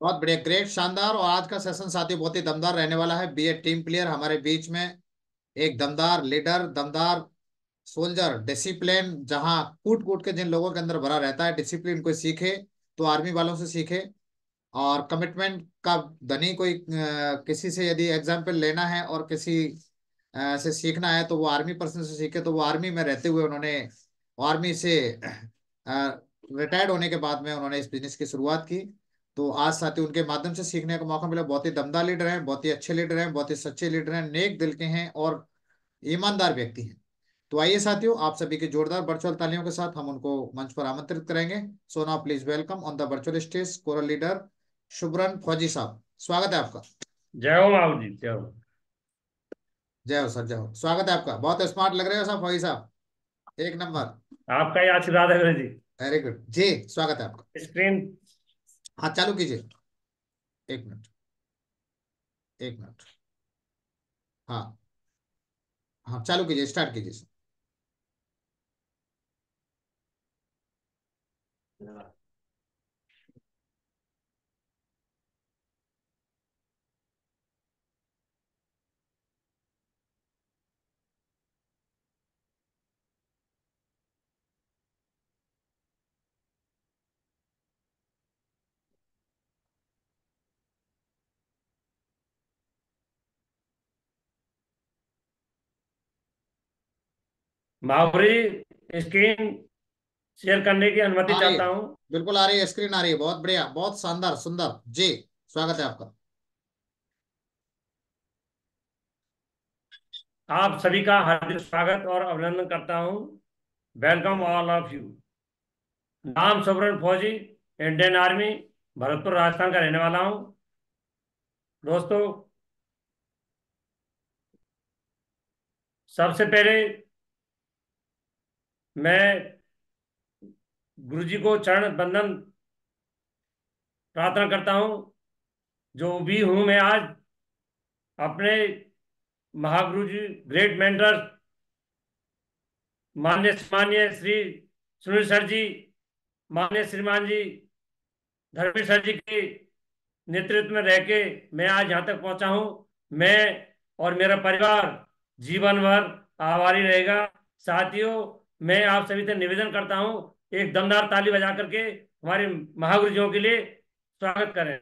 बहुत बढ़िया, ग्रेट, शानदार। और आज का सेशन साथियों बहुत ही दमदार रहने वाला है। बी ए टीम प्लेयर हमारे बीच में, एक दमदार लीडर, दमदार सोल्जर, डिसिप्लिन, जहां कूट कूट के जिन लोगों के अंदर भरा रहता है डिसिप्लिन, कोई सीखे तो आर्मी वालों से सीखे। और कमिटमेंट का धनी कोई किसी से यदि एग्जाम्पल लेना है और किसी से सीखना है तो वो आर्मी पर्सन से सीखे। तो वो आर्मी में रहते हुए उन्होंने आर्मी से रिटायर्ड होने के बाद में उन्होंने इस बिजनेस की शुरुआत की। तो आज साथी उनके माध्यम से सीखने का मौका मिला। बहुत ही दमदार लीडर हैं, बहुत ही अच्छे लीडर हैं, बहुत ही सच्चे लीडर हैं, नेक दिल के हैं और ईमानदार व्यक्ति हैं। तो आइए साथियों, आप सभी की जोरदार वर्चुअल तालियों के साथ हम उनको मंच पर आमंत्रित करेंगे। So now please welcome on the virtual stage choral leader Shubhran Fauji साहब। स्वागत है आपका। जय हो माऊ जी, जय हो। जय हो सर, जय हो। स्वागत है आपका। बहुत स्मार्ट लग रहे हो साहब, फौजी साहब, एक नंबर। आपका ही आशीर्वाद है गुरु जी। वेरी गुड जी, स्वागत है आपका। स्क्रीन। हाँ, चालू कीजिए। एक मिनट, एक मिनट। हाँ, हाँ, चालू कीजिए, स्टार्ट कीजिए। मावरी, स्क्रीन शेयर करने की अनुमति आ रही है, चाहता हूं। बिल्कुल आ रही है, स्क्रीन आ रही है। बहुत बढ़िया, बहुत शानदार, सुंदर जी। स्वागत है आपका। आप सभी का हार्दिक स्वागत और अभिनंदन करता हूं। Welcome all of you. नाम सुब्रन फौजी, इंडियन आर्मी, भरतपुर राजस्थान का रहने वाला हूं। दोस्तों, सबसे पहले मैं गुरुजी को चरण बंदन प्रार्थना करता हूं। जो भी हूं मैं आज अपने महागुरु जी, ग्रेट मेंटर, मान्य मान्य श्री सुनील सर जी, मान्य श्रीमान जी धर्मेश सर जी के नेतृत्व में रह के मैं आज यहाँ तक पहुंचा हूँ। मैं और मेरा परिवार जीवन भर आभारी रहेगा। साथियों, मैं आप सभी से निवेदन करता हूँ, एक दमदार ताली बजा करके हमारे महागुरुजियों के लिए स्वागत करें।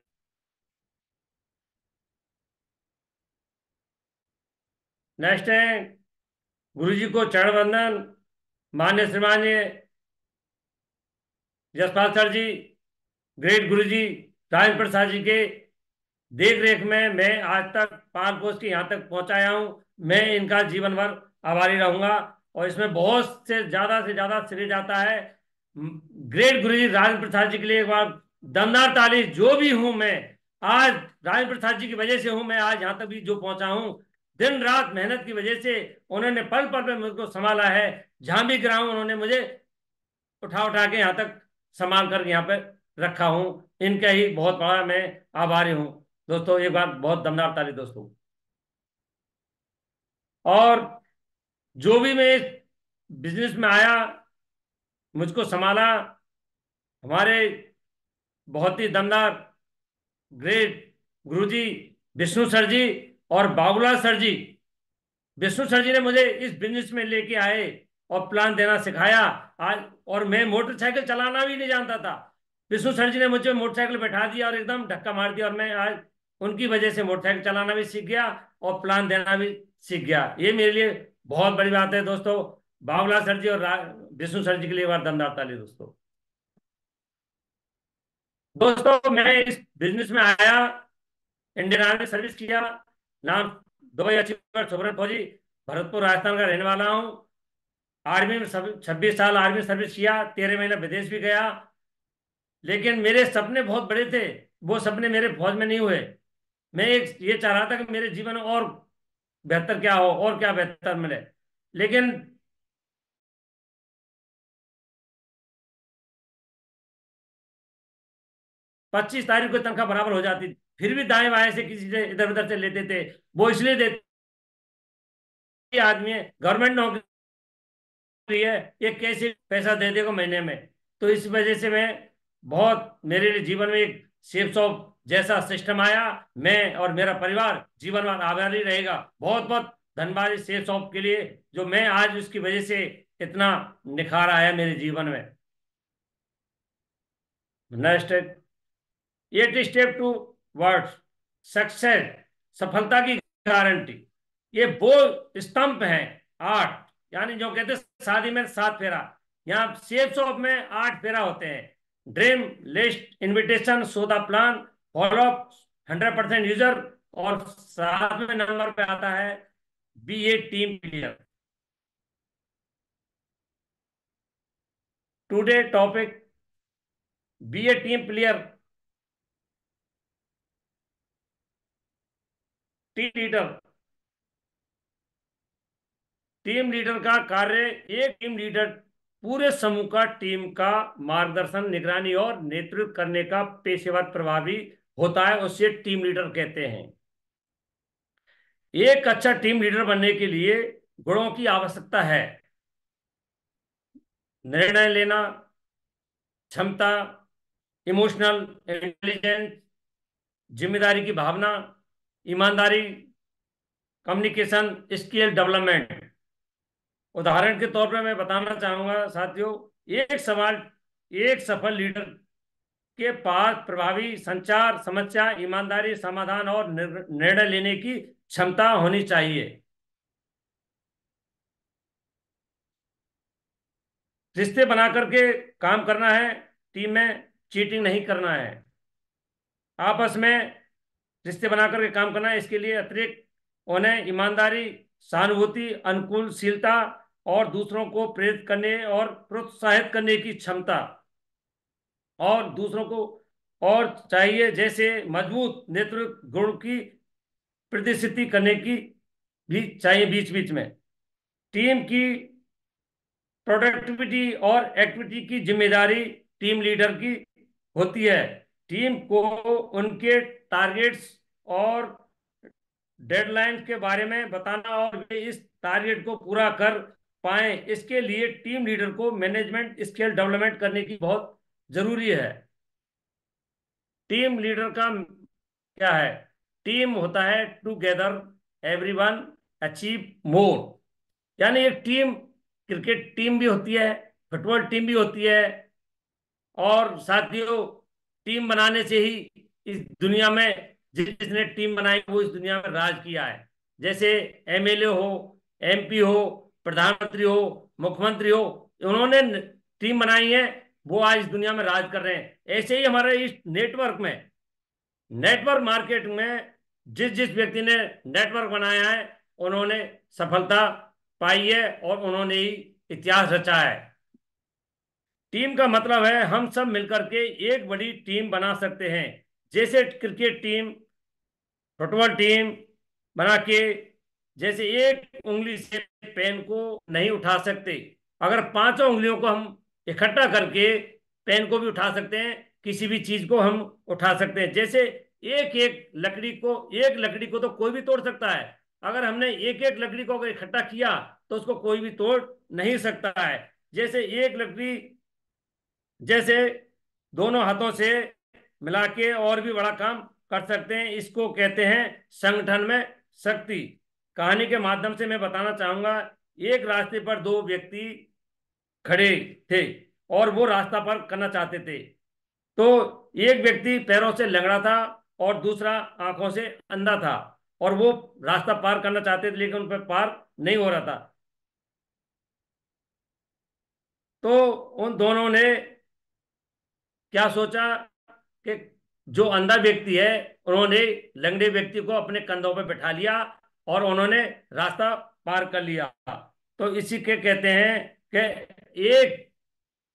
नेक्स्ट है गुरु जी को चरण वंदन। मान्य श्रीमान यशपाल सर जी, ग्रेट गुरु जी राजेंद्र प्रसाद जी के देख रेख में मैं आज तक पाल पोस के यहाँ तक पहुंचाया हूँ। मैं इनका जीवन भर आभारी रहूंगा। और इसमें बहुत से ज्यादा श्रेय जाता है ग्रेट गुरुजी राजेंद्र प्रसाद जी के लिए। एक बार दमदार ताली। जो भी हूं मैं आज राजेंद्र प्रसाद जी की वजह से हूं। मैं आज यहाँ तक भी जो पहुंचा हूं, दिन रात मेहनत की वजह से उन्होंने पल पल में मुझको संभाला है। जहां भी गिरा हूं उन्होंने मुझे उठा उठा के यहाँ तक संभाल कर यहाँ पे रखा हूं। इनका ही बहुत बड़ा मैं आभारी हूं। दोस्तों, एक बार बहुत दमदार ताली दोस्तों। और जो भी मैं इस बिजनेस में आया, मुझको संभाला हमारे बहुत ही दमदार ग्रेट गुरुजी विष्णु सर जी और बाबूलाल सर जी। विष्णु सर जी ने मुझे इस बिजनेस में लेके आए और प्लान देना सिखाया आज। और मैं मोटरसाइकिल चलाना भी नहीं जानता था। विष्णु सर जी ने मुझे मोटरसाइकिल बैठा दिया और एकदम धक्का मार दिया, और मैं आज उनकी वजह से मोटरसाइकिल चलाना भी सीख गया और प्लान देना भी सीख गया। ये मेरे लिए बहुत बड़ी बात है दोस्तों। बाबूलाल सर जी और विष्णु सर जी के लिए एक बार दमदार ताली दोस्तों। दोस्तों, मैं इस बिजनेस में आया, इंडियन आर्मी सर्विस किया। नाम दुबई अचीवर सुब्रत फौजी, भरतपुर राजस्थान का रहने वाला हूँ। आर्मी में सब 26 साल आर्मी सर्विस किया, 13 महीने विदेश भी गया। लेकिन मेरे सपने बहुत बड़े थे, वो सपने मेरे फौज में नहीं हुए। मैं एक ये चाह रहा था कि मेरे जीवन में और बेहतर क्या हो और क्या बेहतर मिले। लेकिन 25 तारीख को तनख्वाह बराबर हो जाती, फिर भी दाएं बाएं से किसी से इधर उधर से लेते थे। वो इसलिए देते, आदमी है गवर्नमेंट नौकरी है, ये कैसे पैसा दे देगा महीने में। तो इस वजह से मैं बहुत, मेरे लिए जीवन में एक सेफ शॉप जैसा सिस्टम आया, मैं और मेरा परिवार जीवन भर आभारी रहेगा। बहुत बहुत धन्यवाद इस सेल्स शॉप के लिए, जो मैं आज उसकी वजह से इतना निखार आया मेरे जीवन में। Next, 8 step toward success, सफलता की गारंटी। ये वो स्तंभ हैं, 8, यानी जो कहते हैं शादी में 7 फेरा, यहाँ सेल्स शॉप में 8 फेरा होते हैं। ड्रीम लिस्ट, इनविटेशन, सौदा प्लान, फॉलो अप, 100% यूजर, और 7वें नंबर पे आता है be a team player. Today topic, be a team player. Team leader, team leader का कार्य, एक टीम लीडर पूरे समूह का, टीम का मार्गदर्शन, निगरानी और नेतृत्व करने का पेशेवर प्रभावी होता है, उसे टीम लीडर कहते हैं। एक अच्छा टीम लीडर बनने के लिए गुणों की आवश्यकता है: निर्णय लेना क्षमता, इमोशनल इंटेलिजेंस, जिम्मेदारी की भावना, ईमानदारी, कम्युनिकेशन स्किल डेवलपमेंट। उदाहरण के तौर पर मैं बताना चाहूंगा साथियों, एक सफल लीडर के पास प्रभावी संचार, समस्या, ईमानदारी, समाधान और निर्णय लेने की क्षमता होनी चाहिए। रिश्ते बना करके काम करना है, टीम में चीटिंग नहीं करना है, आपस में रिश्ते बना करके काम करना है। इसके लिए अतिरिक्त उन्हें ईमानदारी, सहानुभूति, अनुकूलशीलता और दूसरों को प्रेरित करने और प्रोत्साहित करने की क्षमता, और दूसरों को और चाहिए, जैसे मजबूत नेतृत्व गुण की प्रतिष्ठित करने की भी चाहिए बीच बीच में। टीम की प्रोडक्टिविटी और एक्टिविटी की जिम्मेदारी टीम लीडर की होती है। टीम को उनके टारगेट्स और डेडलाइन के बारे में बताना और वे इस टारगेट को पूरा कर पाए, इसके लिए टीम लीडर को मैनेजमेंट स्किल डेवलपमेंट करने की बहुत जरूरी है। टीम लीडर का क्या है? टीम होता है टुगेदर एवरीवन अचीव मोर, यानी एक टीम, क्रिकेट टीम भी होती है, फुटबॉल टीम भी होती है, और साथियों टीम बनाने से ही इस दुनिया में, जिसने टीम बनाई वो इस दुनिया में राज किया है। जैसे एमएलए हो, एमपी हो, प्रधानमंत्री हो, मुख्यमंत्री हो, उन्होंने टीम बनाई है, वो आज इस दुनिया में राज कर रहे हैं। ऐसे ही हमारे इस नेटवर्क में, नेटवर्क मार्केट में जिस जिस व्यक्ति ने नेटवर्क बनाया है, उन्होंने सफलता पाई है और उन्होंने ही इतिहास रचा है। टीम का मतलब है हम सब मिलकर के एक बड़ी टीम बना सकते हैं। जैसे क्रिकेट टीम, फुटबॉल टीम बना के, जैसे एक उंगली से पेन को नहीं उठा सकते, अगर पांचों उंगलियों को हम इकट्ठा करके पेन को भी उठा सकते हैं, किसी भी चीज को हम उठा सकते हैं। जैसे एक लकड़ी को तो कोई भी तोड़ सकता है, अगर हमने एक एक लकड़ी को अगर इकट्ठा किया तो उसको कोई भी तोड़ नहीं सकता है। जैसे एक लकड़ी, जैसे दोनों हाथों से मिला के और भी बड़ा काम कर सकते हैं, इसको कहते हैं संगठन में शक्ति। कहानी के माध्यम से मैं बताना चाहूंगा, एक रास्ते पर दो व्यक्ति खड़े थे और वो रास्ता पार करना चाहते थे। तो एक व्यक्ति पैरों से लंगड़ा था और दूसरा आंखों से अंधा था, और वो रास्ता पार करना चाहते थे लेकिन उन पर पार नहीं हो रहा था। तो उन दोनों ने क्या सोचा कि जो अंधा व्यक्ति है, उन्होंने लंगड़े व्यक्ति को अपने कंधों पर बैठा लिया और उन्होंने रास्ता पार कर लिया। तो इसी के कहते हैं कि एक,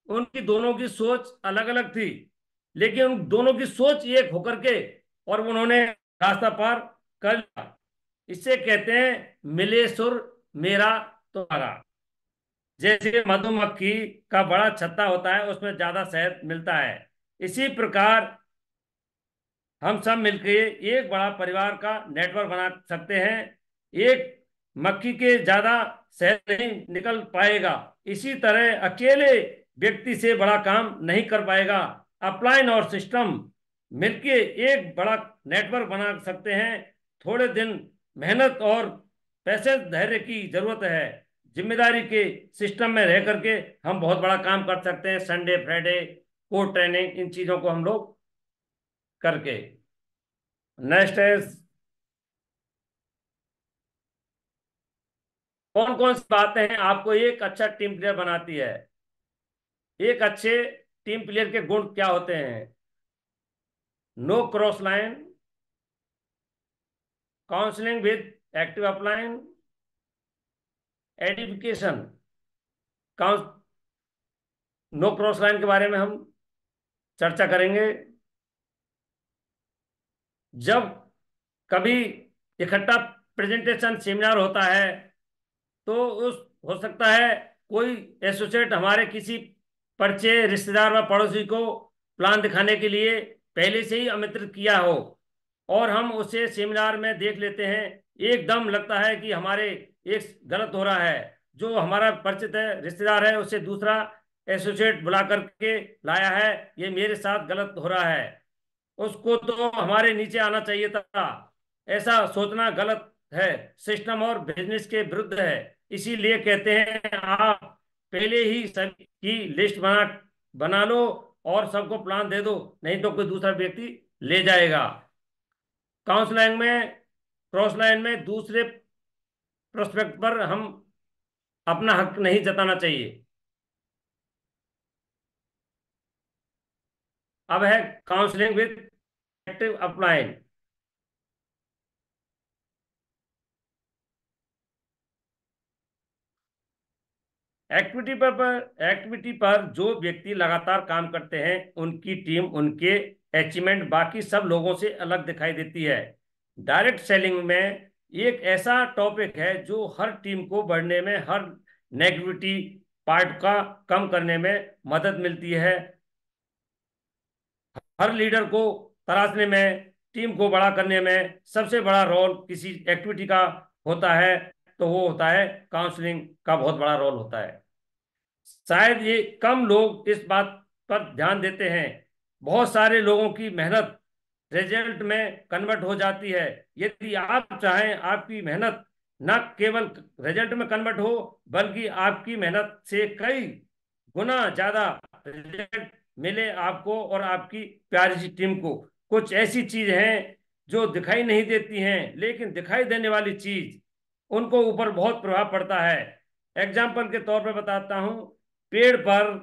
उनकी दोनों की सोच अलग अलग थी, लेकिन उन दोनों की सोच एक होकर के और उन्होंने रास्ता पार कर लिया। इससे कहते हैं मिले सुर मेरा तुम्हारा। जैसे मधुमक्खी का बड़ा छत्ता होता है, उसमें ज्यादा शहद मिलता है, इसी प्रकार हम सब मिलकर एक बड़ा परिवार का नेटवर्क बना सकते हैं। एक मक्खी के ज्यादा शहद नहीं निकल पाएगा, इसी तरह अकेले व्यक्ति से बड़ा काम नहीं कर पाएगा। अपलाइन और सिस्टम, मिलके एक बड़ा नेटवर्क बना सकते हैं। थोड़े दिन मेहनत और पैसे धैर्य की जरूरत है। जिम्मेदारी के सिस्टम में रह करके हम बहुत बड़ा काम कर सकते हैं। Sunday Friday code training in चीजों को हम लोग करके। नेक्स्ट है, कौन कौन सी बातें हैं आपको एक अच्छा टीम प्लेयर बनाती है? एक अच्छे टीम प्लेयर के गुण क्या होते हैं? No cross line, counselling with active upline, edification. No cross line के बारे में हम चर्चा करेंगे। जब कभी इकट्ठा प्रेजेंटेशन सेमिनार होता है तो उस हो सकता है कोई एसोसिएट हमारे किसी परिचय रिश्तेदार व पड़ोसी को प्लान दिखाने के लिए पहले से ही आमंत्रित किया हो, और हम उसे सेमिनार में देख लेते हैं। एकदम लगता है कि हमारे एक गलत हो रहा है। जो हमारा परिचित है रिश्तेदार है उसे दूसरा एसोसिएट बुला करके लाया है, ये मेरे साथ गलत हो रहा है, उसको तो हमारे नीचे आना चाहिए था। ऐसा सोचना गलत है, सिस्टम और बिजनेस के विरुद्ध है। इसीलिए कहते हैं आप पहले ही सबकी लिस्ट बना बना लो और सबको प्लान दे दो, नहीं तो कोई दूसरा व्यक्ति ले जाएगा। काउंस लाइन में क्रॉस लाइन में दूसरे प्रोस्पेक्ट पर हम अपना हक नहीं जताना चाहिए। अब है counselling with active upline. Activity पर जो व्यक्ति लगातार काम करते हैं उनकी टीम, उनके अचीवमेंट बाकी सब लोगों से अलग दिखाई देती है। डायरेक्ट सेलिंग में एक ऐसा टॉपिक है जो हर टीम को बढ़ने में, हर नेगेटिविटी पार्ट का कम करने में मदद मिलती है। हर लीडर को तराशने में, टीम को बड़ा करने में सबसे बड़ा रोल किसी एक्टिविटी का होता है, तो वो होता है काउंसलिंग का बहुत बड़ा रोल होता है। शायद ये कम लोग इस बात पर ध्यान देते हैं। बहुत सारे लोगों की मेहनत रिजल्ट में कन्वर्ट हो जाती है। यदि आप चाहें आपकी मेहनत न केवल रिजल्ट में कन्वर्ट हो, बल्कि आपकी मेहनत से कई गुना ज्यादा रिजल्ट मिले आपको और आपकी प्यारी सी टीम को, कुछ ऐसी चीज हैं जो दिखाई नहीं देती हैं, लेकिन दिखाई देने वाली चीज उनको ऊपर बहुत प्रभाव पड़ता है। एग्जाम्पल के तौर पर बताता हूं, पेड़ पर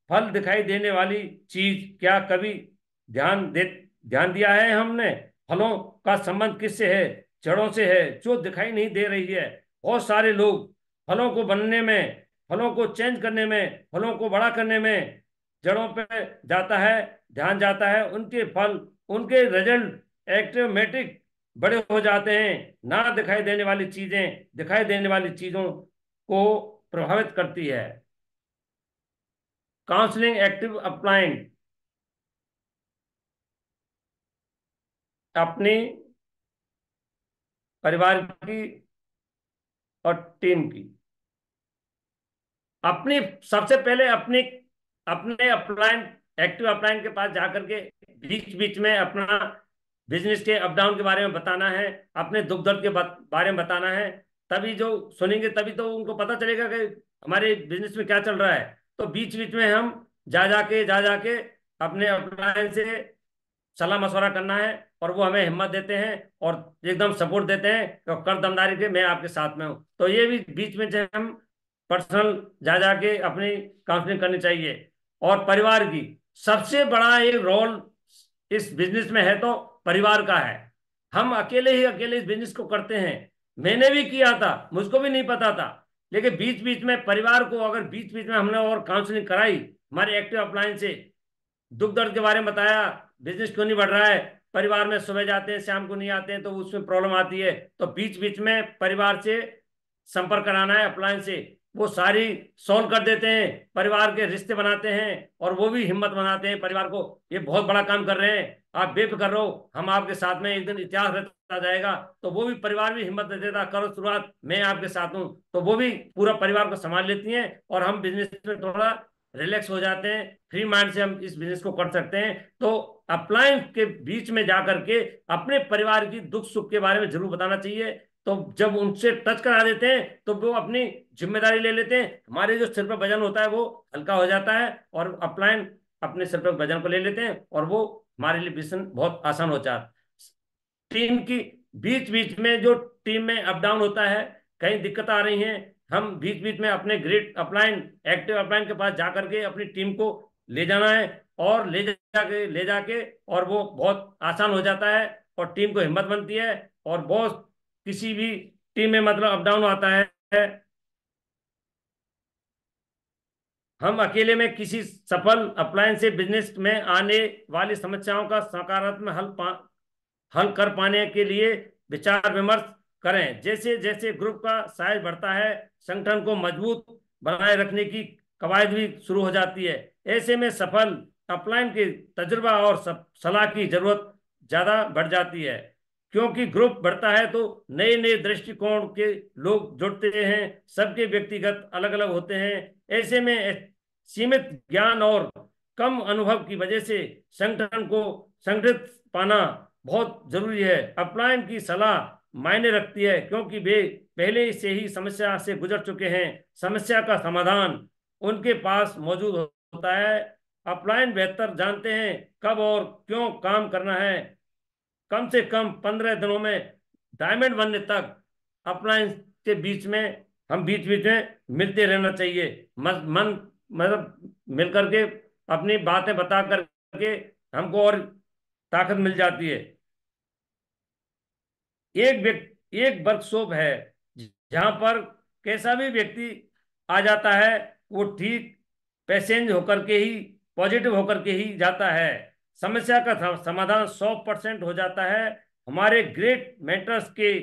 फल दिखाई देने वाली चीज, क्या कभी ध्यान दिया है हमने? फलों का संबंध किससे है? जड़ों से है, जो दिखाई नहीं दे रही है। बहुत सारे लोग फलों को बनने में, फलों को चेंज करने में, फलों को बड़ा करने में जड़ों पे जाता है, ध्यान जाता है। उनके फल, उनके रिजल्ट ऑटोमेटिक बड़े हो जाते हैं। ना दिखाई देने वाली चीजें दिखाई देने वाली चीजों को प्रभावित करती है। काउंसलिंग एक्टिव अप्लाइंग अपनी, परिवार की और टीम की। अपनी सबसे पहले अपनी अपने अपलाइन एक्टिव अपलाइन के पास जाकर के बीच बीच में अपना बिजनेस के अप डाउन के बारे में बताना है, अपने दुख दर्द के बारे में बताना है। तभी जो सुनेंगे तभी तो उनको पता चलेगा कि हमारे बिजनेस में क्या चल रहा है। तो बीच बीच में हम जा जाके अपने अपलाइन से सलाह मशवरा करना है, और वो हमें हिम्मत देते हैं और एकदम सपोर्ट देते हैं कि कर दमदारी के, मैं आपके साथ में हूँ। तो ये भी बीच में जो हम पर्सनल जा जाके अपनी काउंसलिंग करनी चाहिए। और परिवार की सबसे बड़ा एक रोल इस बिजनेस में है तो परिवार का है। हम अकेले ही अकेले इस बिजनेस को करते हैं। मैंने भी किया था, मुझको भी नहीं पता था, लेकिन बीच बीच में परिवार को अगर बीच बीच में हमने और काउंसलिंग कराई, हमारे एक्टिव अपलाइन से दुख दर्द के बारे में बताया, बिजनेस क्यों नहीं बढ़ रहा है, परिवार में सुबह जाते हैं शाम को नहीं आते हैं तो उसमें प्रॉब्लम आती है, तो बीच बीच में परिवार से संपर्क कराना है अपलाइन से। वो सारी सॉल्व कर देते हैं, परिवार के रिश्ते बनाते हैं, और वो भी हिम्मत बनाते हैं परिवार को, ये बहुत बड़ा काम कर रहे हैं, आप बेफिक्र रहो, हम आपके साथ में, एक दिन इतिहास रचा जाएगा। तो वो भी परिवार भी हिम्मत दे देता, करो शुरुआत, मैं आपके साथ हूँ। तो वो भी पूरा परिवार को संभाल लेती हैं, और हम बिजनेस में थोड़ा रिलैक्स हो जाते हैं, फ्री माइंड से हम इस बिजनेस को कर सकते हैं। तो अप्लायंस के बीच में जाकर के अपने परिवार की दुख सुख के बारे में जरूर बताना चाहिए। तो जब उनसे टच करा देते हैं तो वो अपनी जिम्मेदारी ले लेते हैं, हमारे जो सिर पर वजन होता है वो हल्का हो जाता है, और अप्लायंस अपने सिर पर वजन को ले लेते हैं, और वो हमारे लिए मिशन बहुत आसान हो जाता है। टीम की बीच बीच में जो टीम में अप डाउन होता है, कहीं दिक्कत आ रही है, हम बीच बीच में अपने ग्रेट अपलाइन एक्टिव अपलाइन के पास जाकर के अपनी टीम को ले जाना है, और ले जाके और वो बहुत आसान हो जाता है, और टीम को हिम्मत बनती है। और बहुत किसी भी टीम में मतलब अप डाउन आता है, हम अकेले में किसी सफल अप्लायंस से बिजनेस में आने वाली समस्याओं का सकारात्मक हल कर पाने के लिए विचार विमर्श करें। जैसे जैसे ग्रुप का साइज बढ़ता है, संगठन को मजबूत बनाए रखने की कवायद भी शुरू हो जाती है। ऐसे में सफल अपलाइन के तजुर्बा और सलाह की जरूरत ज्यादा बढ़ जाती है, क्योंकि ग्रुप बढ़ता है तो नए नए दृष्टिकोण के लोग जुड़ते हैं, सबके व्यक्तिगत अलग अलग होते हैं। ऐसे में सीमित ज्ञान और कम अनुभव की वजह से संगठन को संगठित पाना बहुत जरूरी है। अपलायन की सलाह मायने रखती है, क्योंकि वे पहले से ही समस्या से गुजर चुके हैं, समस्या का समाधान उनके पास मौजूद होता है। अपलायन बेहतर जानते हैं कब और क्यों काम करना है। कम से कम 15 दिनों में डायमंड बनने तक अपलायंस के बीच में हम बीच बीच में मिलते रहना चाहिए। मन मतलब मिल करके अपनी बातें बता करके हमको और ताकत मिल जाती है। एक वर्कशॉप है जहां पर कैसा भी व्यक्ति आ जाता है, वो ठीक पैसेंज होकर के ही, पॉजिटिव होकर के ही जाता है। समस्या का समाधान 100% हो जाता है। हमारे ग्रेट मेंटर्स के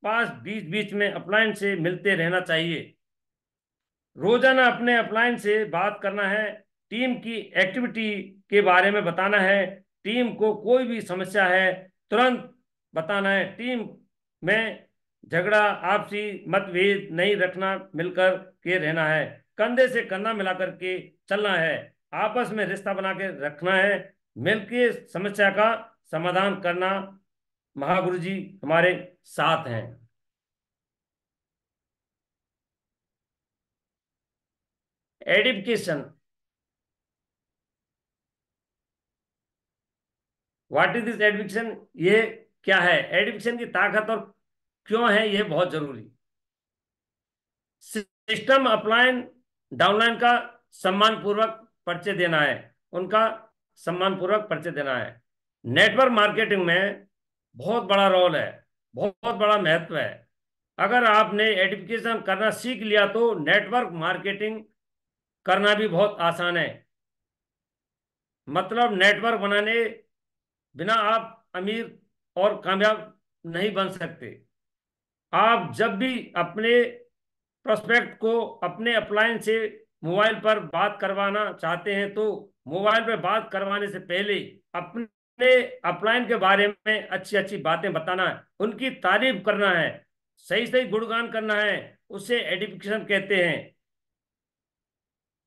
पास बीच बीच में अपलाइन से मिलते रहना चाहिए। रोजाना अपने अपलाइन से बात करना है, टीम की एक्टिविटी के बारे में बताना है, टीम को कोई भी समस्या है तुरंत बताना है। टीम में झगड़ा आपसी मतभेद नहीं रखना, मिलकर के रहना है, कंधे से कंधा मिलाकर के चलना है, आपस में रिश्ता बना के रखना है, मिलके समस्या का समाधान करना। महागुरु जी हमारे साथ हैं। Edification, what is this admission, ये क्या है, एडमिशन की ताकत और क्यों है ये बहुत जरूरी। सिस्टम अपलाइन डाउनलाइन का सम्मान पूर्वक परिचय देना है, उनका सम्मान पूर्वक परिचय देना है। नेटवर्क मार्केटिंग में बहुत बड़ा रोल है, बहुत बड़ा महत्व है। अगर आपने एडुकेशन करना सीख लिया तो नेटवर्क मार्केटिंग करना भी बहुत आसान है। मतलब नेटवर्क बनाने बिना आप अमीर और कामयाब नहीं बन सकते। आप जब भी अपने प्रोस्पेक्ट को अपने अपलायंस से मोबाइल पर बात करवाना चाहते हैं तो मोबाइल पर बात करवाने से पहले अपने अपलायन के बारे में अच्छी अच्छी बातें बताना है, उनकी तारीफ करना है, सही सही गुणगान करना है, उसे एडिफिकेशन कहते हैं।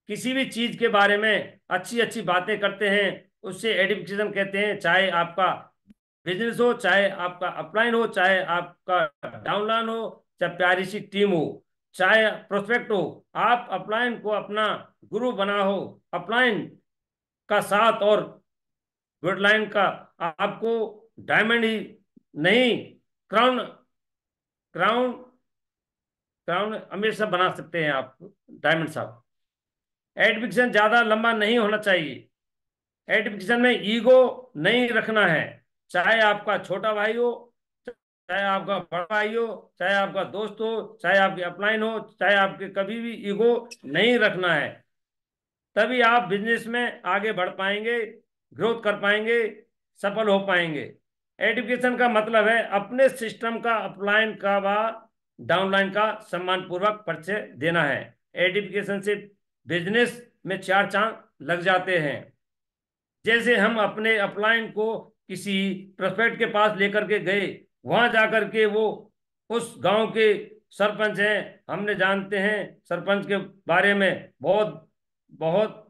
किसी भी चीज के बारे में अच्छी अच्छी बातें करते हैं उससे एडिफिकेशन कहते हैं। चाहे आपका बिजनेस हो, चाहे आपका अपलाइन हो, चाहे आपका डाउनलाइन हो, चाहे प्यारी सी टीम हो, चाहे प्रोस्पेक्ट हो, आप अपलाइन को अपना गुरु बना हो, अपलाइन का साथ और गुडलाइन का आपको डायमंड ही नहीं, क्राउन क्राउन क्राउन हमेशा बना सकते हैं आप डायमंड साहब। एडमिशन ज्यादा लंबा नहीं होना चाहिए। एडमिशन में ईगो नहीं रखना है, चाहे आपका छोटा भाई हो, चाहे आपका बड़ा भाई हो, चाहे आपका दोस्त हो, चाहे आपके अपलाइन हो, चाहे आपके कभी भी ईगो नहीं रखना है। तभी आप बिजनेस में आगे बढ़ पाएंगे, ग्रोथ कर पाएंगे, सफल हो पाएंगे। एडुकेशन का मतलब है अपने सिस्टम का अपलाइन का व डाउनलाइन का सम्मान पूर्वक परिचय देना है। एडुकेशन से बिजनेस में चार चांद लग जाते हैं। जैसे हम अपने अपलाइन को किसी प्रोस्पेक्ट के पास लेकर के गए, वहां जाकर के वो उस गांव के सरपंच हैं, हमने जानते हैं सरपंच के बारे में बहुत बहुत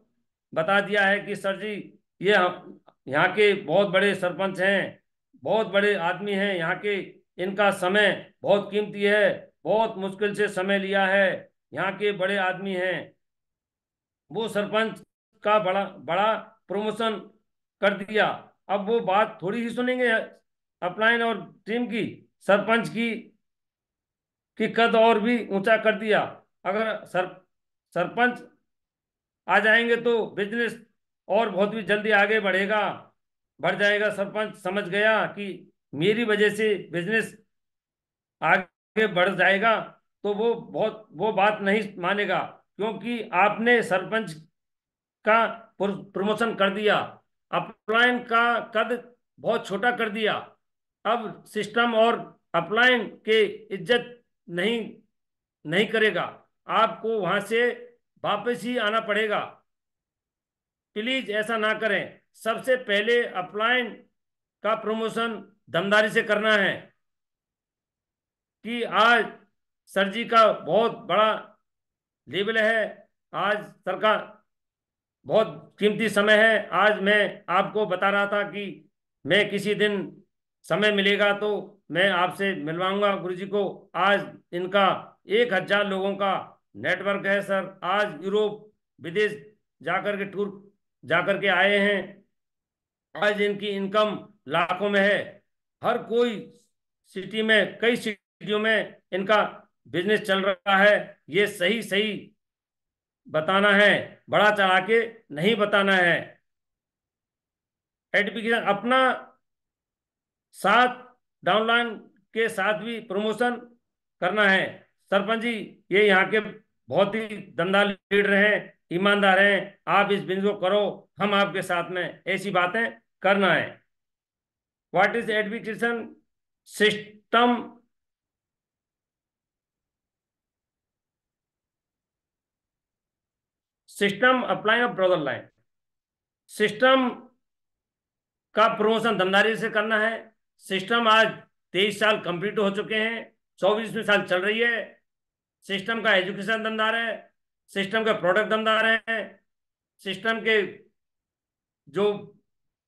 बता दिया है कि सर जी ये यहाँ के बहुत बड़े सरपंच हैं, बहुत बड़े आदमी हैं यहाँ के। इनका समय बहुत कीमती है, बहुत मुश्किल से समय लिया है। यहाँ के बड़े आदमी हैं। वो सरपंच का बड़ा बड़ा प्रमोशन कर दिया। अब वो बात थोड़ी ही सुनेंगे अपलाइन और टीम की। सरपंच की कद और भी ऊंचा कर दिया। अगर सरपंच आ जाएंगे तो बिजनेस और बहुत भी जल्दी आगे बढ़ेगा, बढ़ जाएगा। सरपंच समझ गया कि मेरी वजह से बिजनेस आगे बढ़ जाएगा, तो वो बात नहीं मानेगा, क्योंकि आपने सरपंच का प्रमोशन कर दिया, अपलाइन का कद बहुत छोटा कर दिया। अब सिस्टम और अपलाइन के इज्जत नहीं नहीं करेगा, आपको वहां से वापस ही आना पड़ेगा। प्लीज ऐसा ना करें। सबसे पहले अपलाइन का प्रमोशन दमदारी से करना है कि आज सर जी का बहुत बड़ा लेवल है। आज सर का बहुत कीमती समय है। आज मैं आपको बता रहा था कि मैं किसी दिन समय मिलेगा तो मैं आपसे मिलवाऊंगा गुरु जी को। आज इनका 1,000 लोगों का नेटवर्क है सर। आज यूरोप विदेश जाकर के टूर जाकर के आए हैं। आज इनकी इनकम लाखों में है। हर कोई सिटी में, कई सिटियों में इनका बिजनेस चल रहा है। ये सही सही बताना है, बड़ा चढ़ा के नहीं बताना है। एडुकेशन अपना साथ डाउनलाइन के साथ भी प्रमोशन करना है। सरपंच जी, ये यहाँ के बहुत ही दमदार लीडर हैं, ईमानदार हैं। आप इस बिजनेस को करो, हम आपके साथ में, ऐसी बातें करना है। What is education system? System apply of brother line. System का प्रमोशन दमदारी से करना है। सिस्टम आज 23 साल कंप्लीट हो चुके हैं, 24वें साल चल रही है। सिस्टम का एजुकेशन दमदार है, सिस्टम का प्रोडक्ट दमदार है। सिस्टम के जो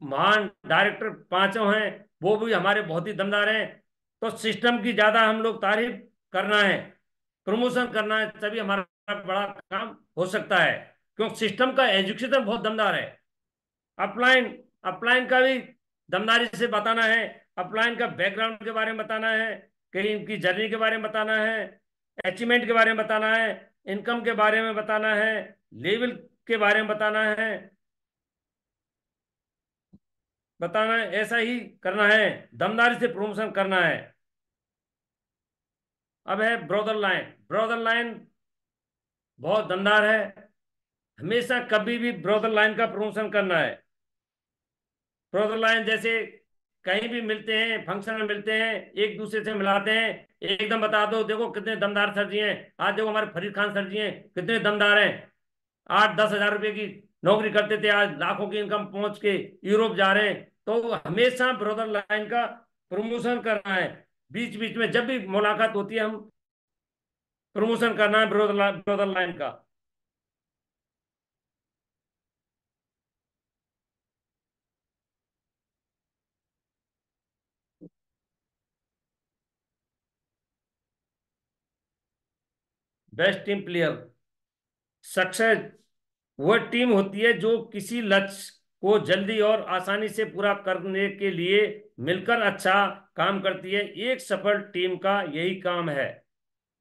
महान डायरेक्टर पांचों हैं वो भी हमारे बहुत ही दमदार हैं। तो सिस्टम की ज्यादा हम लोग तारीफ करना है, प्रमोशन करना है, तभी हमारा बड़ा काम हो सकता है। क्योंकि सिस्टम का एजुकेशन बहुत दमदार है। अपलाइन अपलाइन का भी दमदारी से बताना है। अपलाइन का बैकग्राउंड के बारे में बताना है, कहीं इनकी जर्नी के बारे में बताना है, अचीवमेंट के बारे में बताना है, इनकम के बारे में बताना है, लेवल के बारे में बताना है। ऐसा ही करना है, दमदारी से प्रमोशन करना है। अब है ब्रोदर लाइन। ब्रोदर लाइन बहुत दमदार है। हमेशा कभी भी ब्रोदर लाइन का प्रमोशन करना है। ब्रोदर लाइन जैसे कहीं भी मिलते हैं, फंक्शन में मिलते हैं, एक दूसरे से मिलाते हैं, एकदम बता दो देखो कितने दमदार सर जी हैं। आज देखो हमारे फरीद खान सर जी हैं, कितने दमदार हैं। 8-10 हज़ार रुपए की नौकरी करते थे, आज लाखों की इनकम पहुंच के यूरोप जा रहे हैं। तो हमेशा ब्रदर लाइन का प्रमोशन करना है। बीच बीच में जब भी मुलाकात होती है, हम प्रमोशन करना है ब्रदर लाइन का। बेस्ट टीम प्लेयर सक्सेस वह टीम होती है जो किसी लक्ष्य को जल्दी और आसानी से पूरा करने के लिए मिलकर अच्छा काम करती है। एक सफल टीम का यही काम है।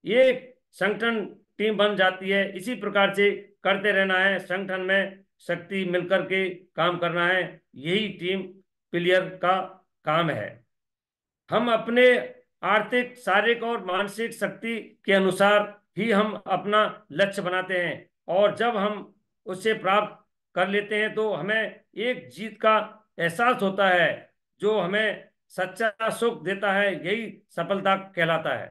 ये संगठन टीम बन जाती है। इसी प्रकार से करते रहना है, संगठन में शक्ति मिलकर के काम करना है। यही टीम प्लेयर का काम है। हम अपने आर्थिक, शारीरिक और मानसिक शक्ति के अनुसार ही हम अपना लक्ष्य बनाते हैं, और जब हम उसे प्राप्त कर लेते हैं तो हमें एक जीत का एहसास होता है, जो हमें सच्चा सुख देता है। यही सफलता कहलाता है।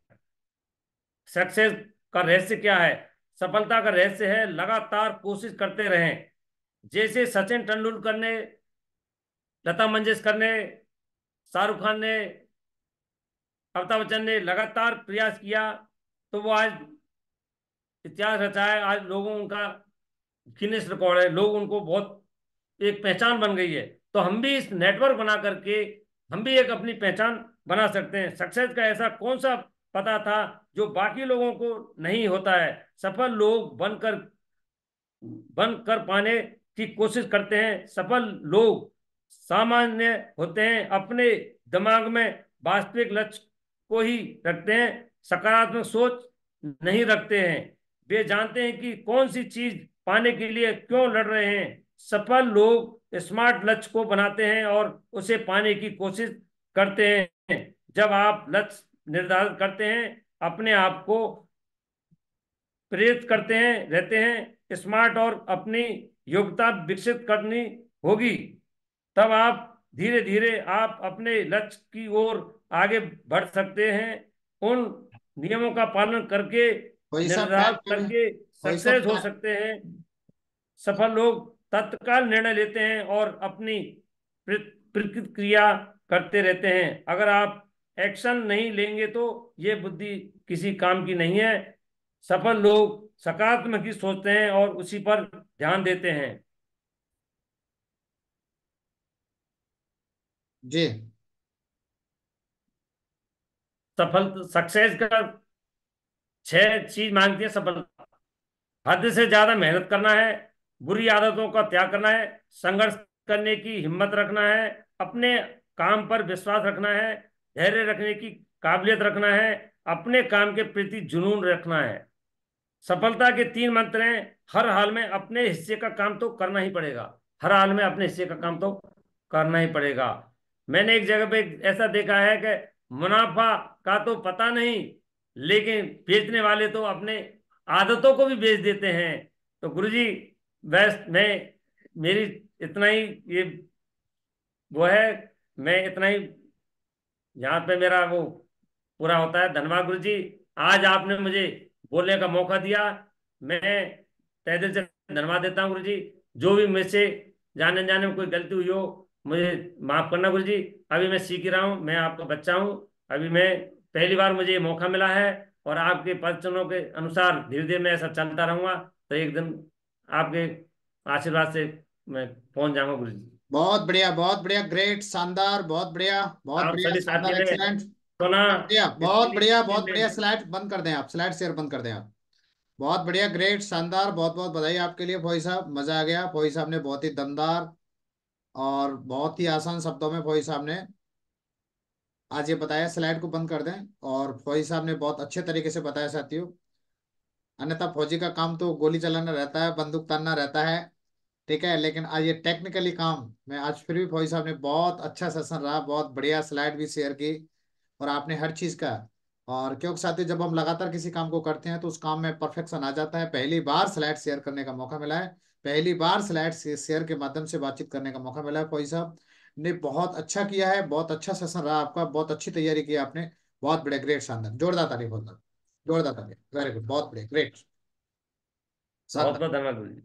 सक्सेस का रहस्य क्या है? सफलता का रहस्य है लगातार कोशिश करते रहें। जैसे सचिन तेंदुलकर ने, लता मंगेशकर ने, शाहरुख खान ने, अमिताभ बच्चन ने लगातार प्रयास किया, तो वो आज इतिहास रचा है। आज लोगों उनका गिनीज रिकॉर्ड है, लोग उनको बहुत एक पहचान बन गई है। तो हम भी इस नेटवर्क बना करके हम भी एक अपनी पहचान बना सकते हैं। सक्सेस का ऐसा कौन सा पता था जो बाकी लोगों को नहीं होता है। सफल लोग बनकर पाने की कोशिश करते हैं। सफल लोग सामान्य होते हैं, अपने दिमाग में वास्तविक लक्ष्य को ही रखते हैं, सकारात्मक सोच नहीं रखते हैं। वे जानते हैं कि कौन सी चीज पाने के लिए क्यों लड़ रहे हैं। सफल लोग स्मार्ट लक्ष्य को बनाते हैं और उसे पाने की कोशिश करते हैं। जब आप लक्ष्य निर्धारित करते हैं, अपने आप को प्रेरित करते हैं रहते हैं, स्मार्ट और अपनी योग्यता विकसित करनी होगी, तब आप धीरे धीरे आप अपने लक्ष्य की ओर आगे बढ़ सकते हैं। उन नियमों का पालन करके, कोई सा निर्धारित प्लान में करके कोई सा सक्सेस हो प्लान। सकते हैं। सफल लोग तत्काल निर्णय लेते हैं और अपनी प्रतिक्रिया करते रहते हैं। अगर आप एक्शन नहीं लेंगे तो ये बुद्धि किसी काम की नहीं है। सफल लोग सकारात्मक ही सोचते हैं और उसी पर ध्यान देते हैं। जी। सफल सक्सेस का 6 चीज मांगती है सफलता। हद से ज्यादा मेहनत करना है, बुरी आदतों का त्याग करना है, संघर्ष करने की हिम्मत रखना है, अपने काम पर विश्वास रखना है, धैर्य रखने की काबिलियत रखना है, अपने काम के प्रति जुनून रखना है। सफलता के 3 मंत्र हैं। हर हाल में अपने हिस्से का काम तो करना ही पड़ेगा। हर हाल में अपने हिस्से का काम तो करना ही पड़ेगा। मैंने एक जगह पे ऐसा देखा है कि मुनाफा का तो पता नहीं, लेकिन बेचने वाले तो अपने आदतों को भी बेच देते हैं। तो गुरुजी, बस मैं मेरी इतना ही ये वो है, मैं इतना ही यहाँ पे मेरा वो पूरा होता है। धन्यवाद गुरु जी, आज आपने मुझे बोलने का मौका दिया। मैं तहे दिल से धन्यवाद देता हूँ गुरु जी। जो भी मुझसे जाने जाने में कोई गलती हुई हो, मुझे माफ करना गुरु जी। अभी मैं सीख ही रहा हूँ, मैं आपका बच्चा हूँ। अभी मैं पहली बार मुझे ये मौका मिला है, और आपके प्रवचनों के अनुसार धीरे धीरे मैं ऐसा चलता रहूंगा, तो एक दिन आपके आशीर्वाद से मैं पहुंच जाऊंगा गुरु जी। बहुत बढ़िया, ग्रेट, शानदार, बहुत आप बढ़िया सभी शानदार, साथियों ने एक्सीलेंट। सुना, इसके लिए बहुत मैं बढ़िया। स्लाइड बंद कर दें आप, स्लाइड शेयर बंद कर दें आप। बहुत बढ़िया, ग्रेट, शानदार, बहुत बहुत बधाई आपके लिए फौजी साहब, मजा आ गया। फौजी साहब ने बहुत ही दमदार और बहुत ही आसान शब्दों में फौजी साहब ने आज ये बताया। स्लाइड को बंद कर दें। और फौजी साहब ने बहुत अच्छे तरीके से बताया साथियों। अन्यथा फौजी का काम तो गोली चलाना रहता है, बंदूक तानना रहता है, ठीक है। लेकिन आज ये टेक्निकली काम में आज फिर भी फौजी साहब ने बहुत अच्छा सेशन रहा, बहुत बढ़िया स्लाइड भी शेयर की। और आपने हर चीज का। और क्योंकि साथियों जब हम लगातार किसी काम को करते हैं तो उस काम में परफेक्शन आ जाता है। पहली बार स्लाइड शेयर करने का मौका मिला है, पहली बार स्लाइड शेयर के माध्यम से बातचीत करने का मौका मिला है। फौजी साहब ने बहुत अच्छा किया है, बहुत अच्छा सेशन रहा आपका, बहुत अच्छी तैयारी की आपने। बहुत बढ़िया, ग्रेट, शानदार, जोरदार तारीफ होता, जोरदार तारीफ, वेरी गुड, बहुत बढ़िया, ग्रेट, बहुत शानदार। बहुत धन्यवाद गुरु जी।